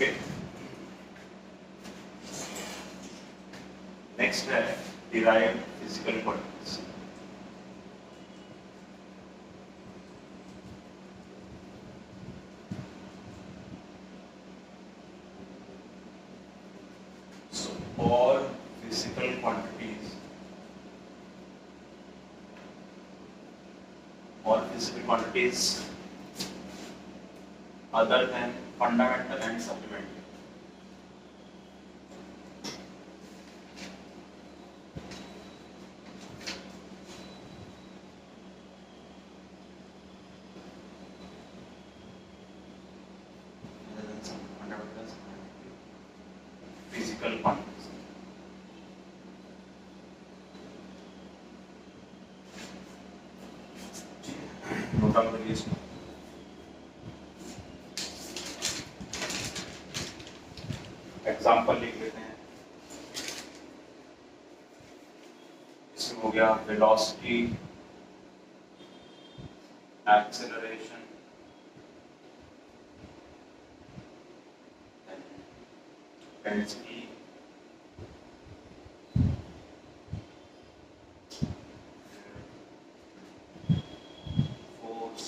Okay, next है derive physical quantities. All physical quantities other than fundamental and supplementary. Other than some fundamental supplementary physical quantities. Note down करिए इसको। Example लिख लेते हैं। इसमें हो गया velocity, acceleration, density, force,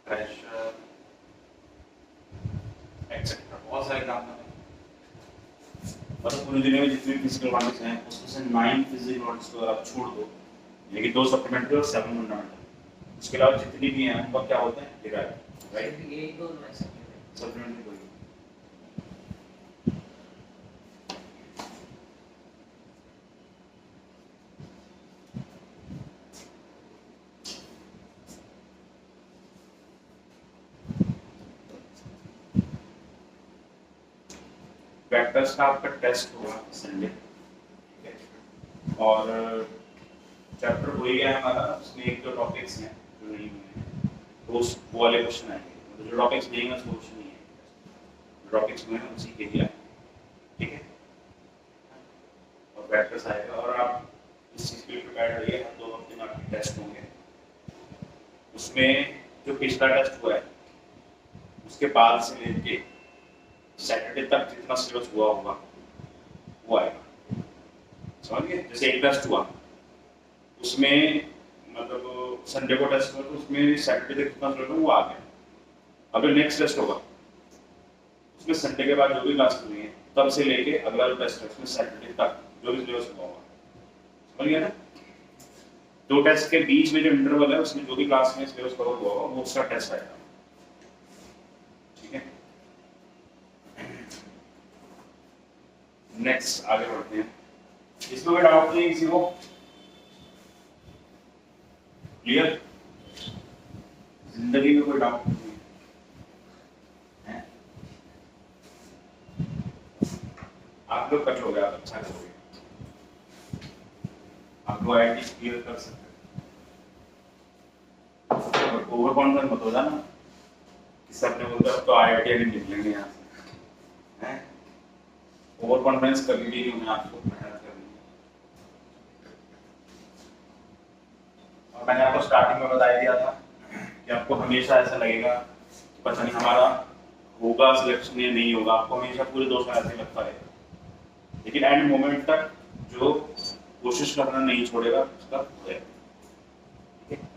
pressure, etcetera. बहुत सारे एग्जाम्पल हैं। मतलब पूरी दुनिया में जितनी फिजिकल क्वांटिटीज हैं उसमें से 9 फिजिकल क्वांटिटीज को अगर आप छोड़ दो, लेकिन 2 सप्लीमेंट्री और 7 फंडामेंटल, उसके अलावा जितनी भी हैं उनका क्या होता है, डिराइव, राइट? ये दो सप्लीमेंट्री कोई वेक्टर्स का आपका टेस्ट होगा संडे, ठीक है? और चैप्टर हो ही गया हमारा, उसमें एक दो टॉपिक्स हैं जो नहीं हुए हैं, वो वाले क्वेश्चन आएंगे। मतलब जो टॉपिक्स देंगे उसको क्वेश्चन नहीं है, जो टॉपिक्स हुए हैं उसी के लिए, ठीक है? और वेक्टर्स आएगा और आप इस चीज़ के लिए प्रिपेयर रहिए। हर 2 हफ्ते में आपके टेस्ट होंगे। उसमें जो पिछला टेस्ट हुआ है उसके बाद से लेके सैटरडे तक जितना सिलेबस हुआ होगा वो आएगा, समझ गए? जैसे एक टेस्ट हुआ उसमें मतलब संडे को टेस्ट हुआ तो उसमें सैटरडे तक जितना सिलेबस वो आ गया। अब जो नेक्स्ट टेस्ट होगा उसमें संडे के बाद जो भी क्लास हुई है तब से लेके अगला जो टेस्ट है उसमें सैटरडे तक जो भी सिलेबस हुआ होगा, समझ गया ना? 2 टेस्ट के बीच में जो इंटरवल है उसमें जो भी क्लास में सिलेबस कवर हुआ होगा वो उसका टेस्ट आएगा, ठीक है? नेक्स्ट आगे बढ़ते हैं। इसमें कोई डाउट नहीं किसी को? क्लियर? जिंदगी में कोई डाउट नहीं है? आप लोग कट हो गए, आप अच्छा करोगे, आप लोग आईआईटी क्लियर कर सकते हैं। ओवर कॉन्फिडेंस मत हो जाना कि सबने बोलते अब तो आईआईटी नहीं निकलेंगे यहाँ से, हैं? ओवर कॉन्फिडेंस कभी भी नहीं होना, आपको मेहनत करनी है। और मैंने आपको स्टार्टिंग में बता दिया था कि आपको हमेशा ऐसा लगेगा कि पता नहीं हमारा होगा सिलेक्शन या नहीं होगा, आपको हमेशा पूरे 2 साल ऐसे लगता है, लेकिन एंड मोमेंट तक जो कोशिश करना नहीं छोड़ेगा उसका हो जाएगा, ठीक है?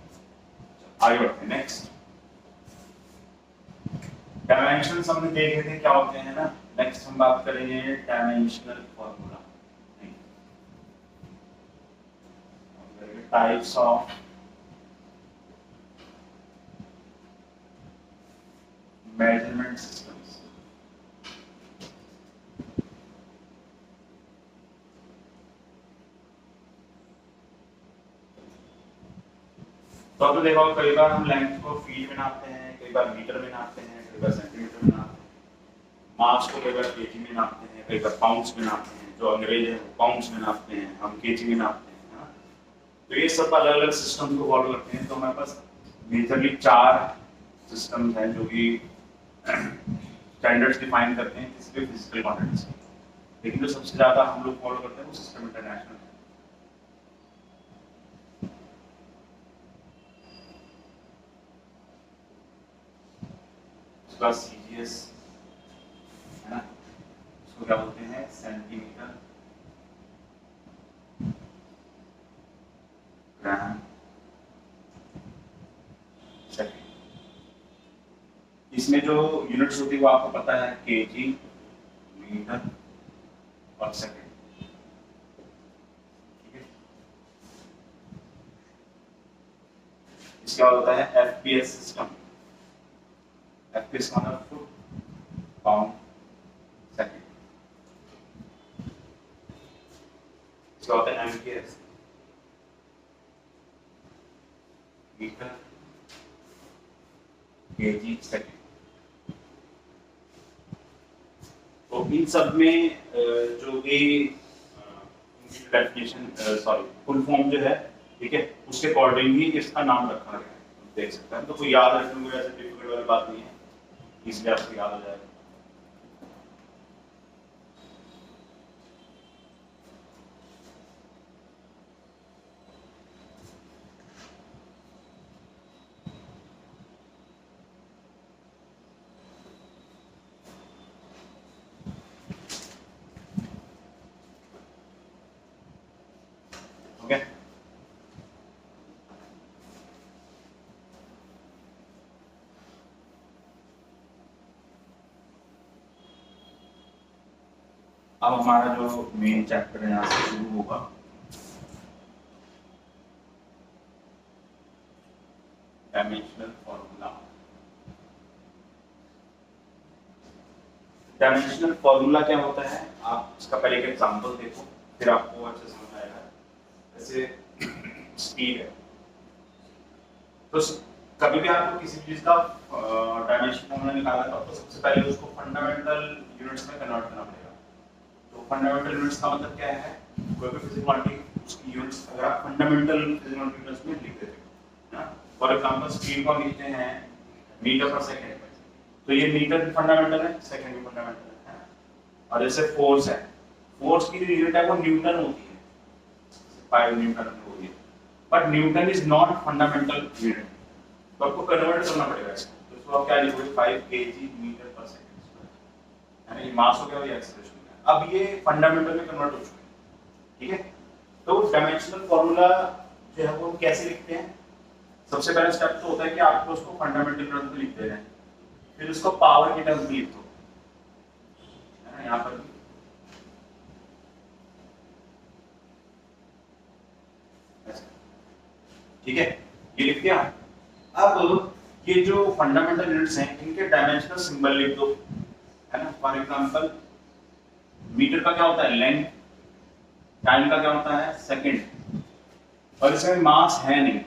आगे बढ़ते हैं। नेक्स्ट डायमेंशंस हमने देखे थे क्या होते हैं ना। नेक्स्ट हम बात करेंगे dimensional formula, types of measurement systems. तो आपने देखा होगा कई बार हम लेंथ को फीट में नापते हैं, कई बार मीटर में नापते हैं, कई बार सेंटीमीटर में नापते हैं। मास को कई बार केजी में नापते हैं, कई बार पाउंड्स में नापते हैं। जो अंग्रेज है वो पाउंड्स में नापते हैं, हम केजी में नापते हैं, है ना? तो ये सब अलग अलग सिस्टम को फॉलो करते हैं। तो हमारे पास मेजरली 4 सिस्टम्स हैं जो कि स्टैंडर्ड्स डिफाइन करते हैं किसी भी फिजिकल क्वांटिटीज, लेकिन जो सबसे ज्यादा हम लोग फॉलो करते हैं वो सिस्टम इंटरनेशनल है। उसके बाद CGS है ना, उसको क्या बोलते हैं, सेंटीमीटर ग्राम सेकेंड। इसमें जो यूनिट्स होती है वो आपको पता है, केजी, मीटर और सेकेंड। ठीक है, इसके बाद होता है FPS सिस्टम। FPS मतलब फुट पाउंड सेकेंड। इसके बाद होता है MKS, मीटर केजी सेकेंड। तो इन सब में जो भी डेफिनेशन, सॉरी फुल फॉर्म जो है, ठीक है, उसके अकॉर्डिंग ही इसका नाम रखा गया है, देख सकते हैं। तो कोई याद रखने में ऐसे डिफिकल्ट वाली बात नहीं है, इसलिए आपको याद हो जाएगा। ओके, अब हमारा जो मेन चैप्टर है यहाँ से शुरू होगा। Dimensional formula. डायमेंशनल फॉर्मूला क्या होता है, आप इसका पहले एक एग्जांपल देखो, फिर आपको अच्छे से समझ आएगा। जैसे स्पीड है, तो कभी भी आपको किसी चीज का डायमेंशन फॉर्मूला निकालना है तो आपको सबसे पहले उसको फंडामेंटल यूनिट्स में कन्वर्ट करना पड़ेगा। तो फंडामेंटल यूनिट्स का मतलब क्या है, कोई भी फिजिकल क्वांटिटी उसकी यूनिट्स अगर आप फंडामेंटल फिजिकल यूनिट्स में लिख देते हो ना, फॉर एग्जांपल स्पीड को लिखते हैं मीटर पर सेकंड, तो ये मीटर भी फंडामेंटल है, सेकंड भी फंडामेंटल है। और जैसे फोर्स है, फोर्स की जो यूनिट है वो न्यूटन होती है, 5 न्यूटन होती है, but Newton is not fundamental unit, तो आपको कन्वर्ट करना पड़ेगा इसको। तो इसको आप क्या लिखोगे, 5 kg मीटर पर सेकंड, यानी मास हो गया और एक्सेलरेशन हो गया। अब ये फंडामेंटल में कन्वर्ट हो चुके हैं। ठीक है, तो डायमेंशनल फार्मूला जो है वो कैसे लिखते हैं, सबसे पहला स्टेप तो होता है कि आपको उसको फंडामेंटल टर्म्स में लिख देना है, फिर उसको पावर के टर्म्स में लिख दो, है ना, यहाँ पर ठीक है, ये लिख दिया। अब ये जो फंडामेंटल यूनिट्स हैं इनके डायमेंशनल सिंबल लिख दो, है ना। फॉर एग्जांपल मीटर का क्या होता है, लेंथ, टाइम का क्या होता है, सेकंड, और इसमें मास है नहीं,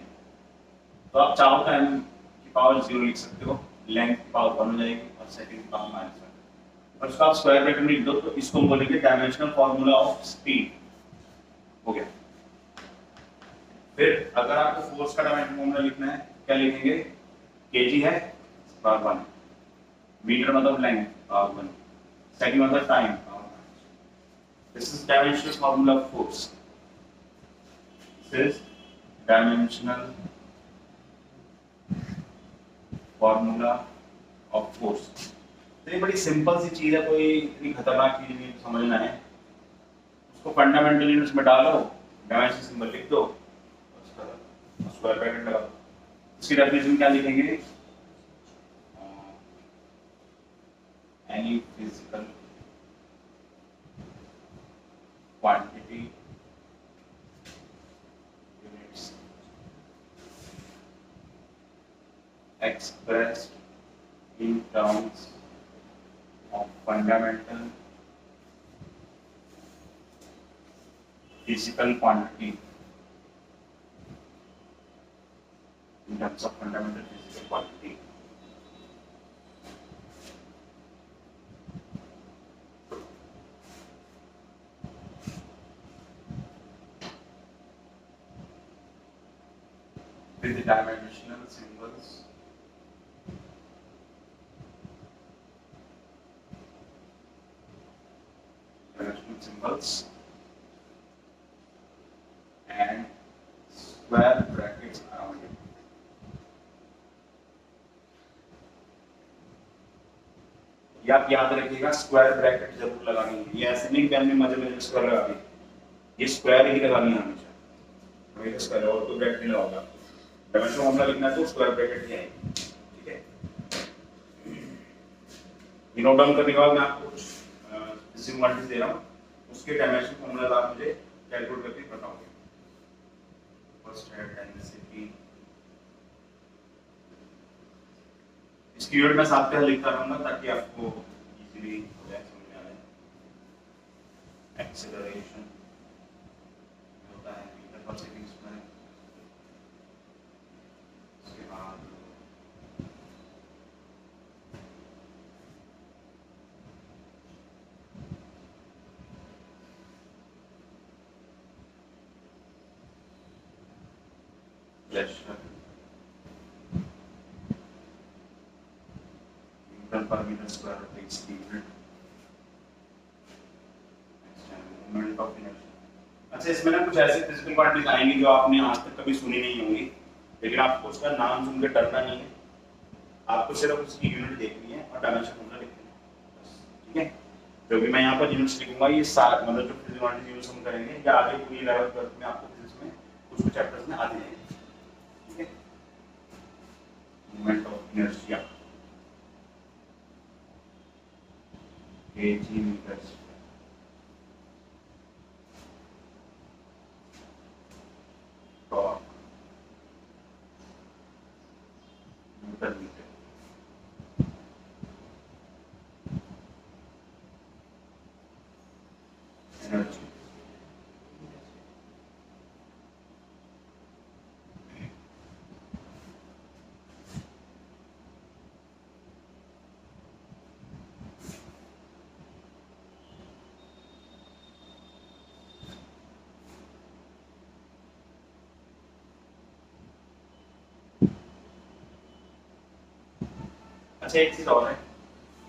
तो आप चाहो तो m की पावर 0 लिख सकते हो, लेंथ की पावर 1 हो जाएगी और सेकंड की पावर -1, और इसको आप स्क्वायर ब्रैकेट में लिख दो, तो इसको हम बोलेंगे डायमेंशनल फार्मूला ऑफ स्पीड, हो गया। फिर अगर आपको फोर्स का डायमेंशनल फार्मूला लिखना है, क्या लिखेंगे, केजी है पावर 1, मीटर मतलब लेंथ पावर 1, सेकंड मतलब time power 1। This is dimensional formula of force, this is dimensional formula of force. तो ये बड़ी सिंपल सी चीज है, कोई इतनी खतरनाक चीज नहीं समझना है। उसको फंडामेंटल यूनिट्स में डालो, डायमेंशन सिंबल लिख दो, स्क्वायर ब्रैकेट लगा दो। इसकी डेफिनेशन क्या लिखेंगे, any physical quantity units expressed in terms of fundamental physical quantity, in terms of fundamental physical quantity. With the dimensional symbols, and square brackets around it. ये आप याद रखिएगा, स्क्वायर ब्रैकेट जरूर लगानी है। ये ऐसे नहीं कि हमने मजे में स्क्वायर लगा दी, ये स्क्वायर ही लगानी है हमेशा, हमेशा स्क्वायर, और कोई ब्रैकेट नहीं लगाओगे। डायमेंशन फॉर्मूला लिखना है तो स्क्वायर ब्रैकेट ही आएगी, ठीक है। ये नोट डाउन करने के बाद मैं आपको कुछ फिजिकल क्वांटिटीज दे रहा हूँ, उसके डायमेंशन फॉर्मूला आप मुझे कैलकुलेट करके बताओगे। फर्स्ट है डेंसिटी, इसकी यूनिट मैं साथ पे लिखता रहूंगा ताकि आपको इजीली हो जाए, समझ में आ जाए। एक्सेलरेशन होता है मीटर पर सेकंड में, उसके बाद प्रेशर न्यूटन पर मीटर स्क्वायर ऑफ इसकी यूनिट। Moment of inertia. अच्छा, इसमें ना कुछ ऐसे फिजिकल क्वांटिटीज आएंगी जो आपने आज तक कभी सुनी नहीं होंगी, लेकिन आपको उसका नाम सुन के डरना नहीं है, आपको सिर्फ उसकी यूनिट देखनी है और डायमेंशन फॉर्मूला लिखना है, ठीक है। जो भी मैं यहाँ पर यूनिट्स लिखूंगा ये सारे मतलब जो फिजिकल क्वांटिटीज यूज हम करेंगे या आगे पूरी लेवल पर में आपको फिजिक्स में कुछ कुछ चैप्टर्स में आते जाएंगे, ठीक है। Moment of inertia kg metre torque newton metre. Energy अच्छा, एक चीज और है,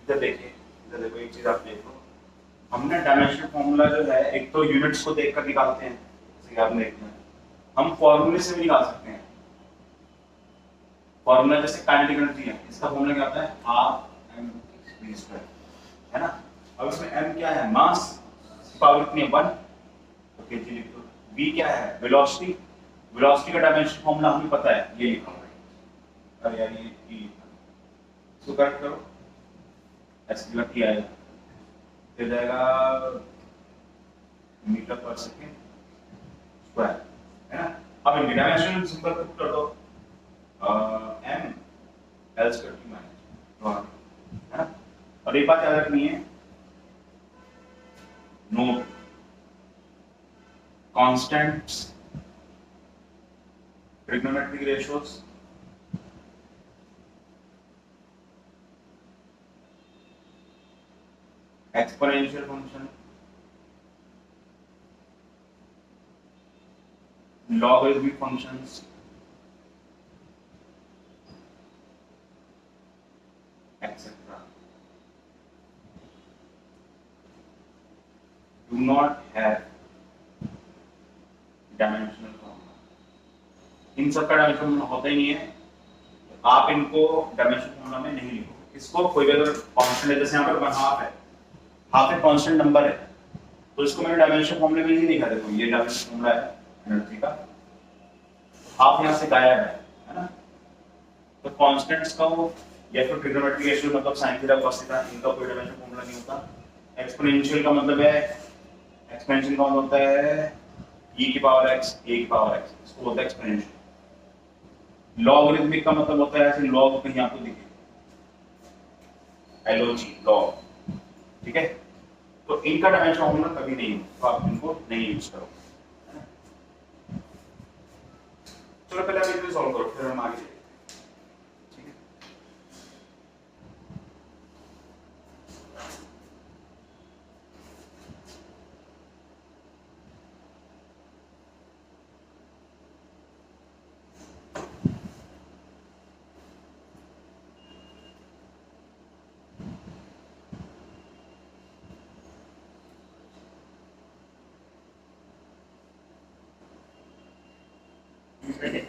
इधर देखिए, इधर देखो, एक चीज आप देखो, हमने डायमेंशन फॉर्मूला जो है एक तो यूनिट्स को देखकर निकालते हैं, जैसे कि आपने देखना है, हम फॉर्मूले से भी निकाल सकते हैं। फॉर्मूला जैसे काइनेटिक एनर्जी है, इसका फॉर्मूला क्या होता है, हाफ एम v स्क्वायर, है ना। अब इसमें m क्या है, मास, पावर कितनी है 1, तो kg लिख दो। v क्या है, वेलोसिटी, वेलोसिटी का डायमेंशन फॉर्मूला हमें पता है, ये लिखा हुआ है। अरे यार ये इसको करेक्ट करो, ऐसे लग किया आएगा, फिर जाएगा मीटर पर सेकंड स्क्वायर, है ना। अब इनके डायमेंशन सिंपल पुट कर दो, m l स्क्वायर की माइनस 1, है ना। और एक बात याद रखनी है, note constants, trigonometric ratios, exponential function, logarithmic functions, etc. do not have dimensional formula. इन सब का डायमेंशन होता ही नहीं है, तो आप इनको डायमेंशन फॉर्मूला में नहीं लिखोगे। इसको कोई भी अगर कांस्टेंट है, जैसे यहाँ पर हाफ है, हाफ एक कांस्टेंट नंबर है, तो इसको मैंने डायमेंशन फॉर्मूले में नहीं लिखा, देखो ये डायमेंशन फॉर्मूला है एनर्जी का, हाफ यहाँ से गायब है ना। तो कांस्टेंट्स का वो या फिर ट्रिग्नोमेट्रिक रेशियो मतलब sin थीटा cos थीटा, इनका कोई डायमेंशन फॉर्मूला नहीं होता। एक्सपोनेंशियल का मतलब है, एक्सपेंशन का मतलब होता है e की पावर x, a की पावर x, इसको बोलते हैं एक्सपोनेंशियल। लॉगरिथमिक का मतलब होता है, ऐसे लॉग कहीं आपको दिखे, log लॉग, ठीक है। तो इनका डायमेंशन फॉर्मूला कभी नहीं हो, तो आप इनको नहीं यूज करो। चलो पहले आप इसे सॉल्व करो, फिर हम आगे चलेंगे, ठीक है।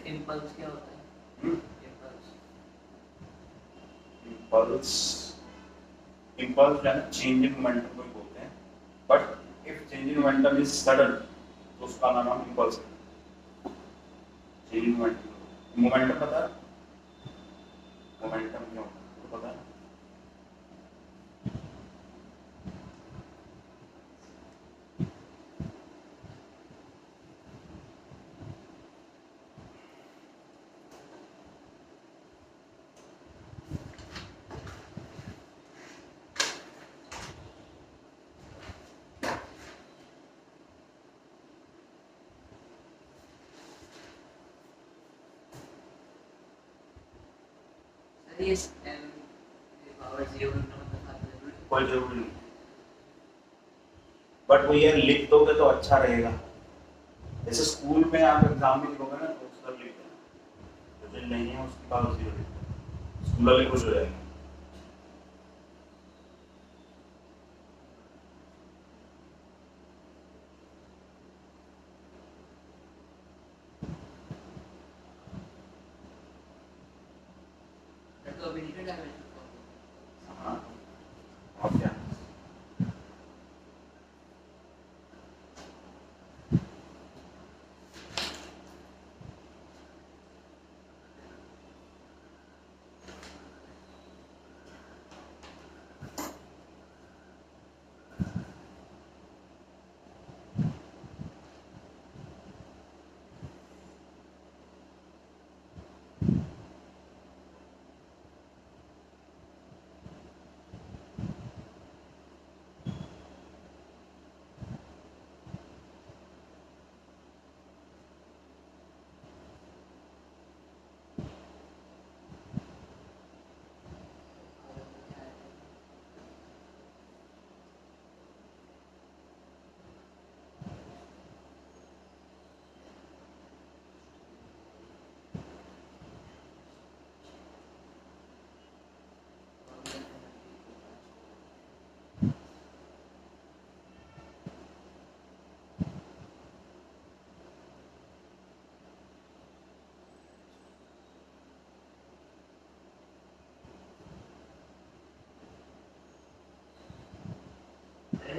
इम्पल्स क्या होता है? इम्पल्स इम्पल्स जो है ना चेंज इन मोमेंटम को ही बोलते हैं, but if change in momentum is sudden तो उसका नाम हम इम्पल्स है। चेंज इन मोमेंटम, मोमेंटम पता है मोमेंटम क्या होता है तो पता है? सर ये m पावर 0 मतलब खाते हैं कोई जरूरी नहीं, बट वो ये लिख दोगे तो अच्छा रहेगा। जैसे स्कूल में आप एग्जाम में लिखोगे ना तो उसका लिख देना, तो जो नहीं है उसकी पावर 0 लिख देना, स्कूल वाले खुश हो जाएंगे। तो अभी नहीं डायमेंशन हाँ और क्या,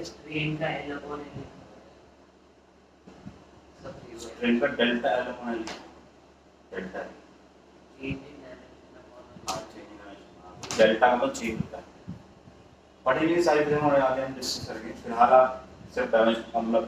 स्ट्रेन का एल अपॉन एल सब जीरो है ट्रेन का delta L upon L, delta change in dimension upon हाँ चेंज, डेल्टा मतलब चेंज होता है। पढ़ेंगे सारी चीजें और आगे हम डिस्कस करेंगे, फिलहाल आप सिर्फ बैलेंस फॉर्मूला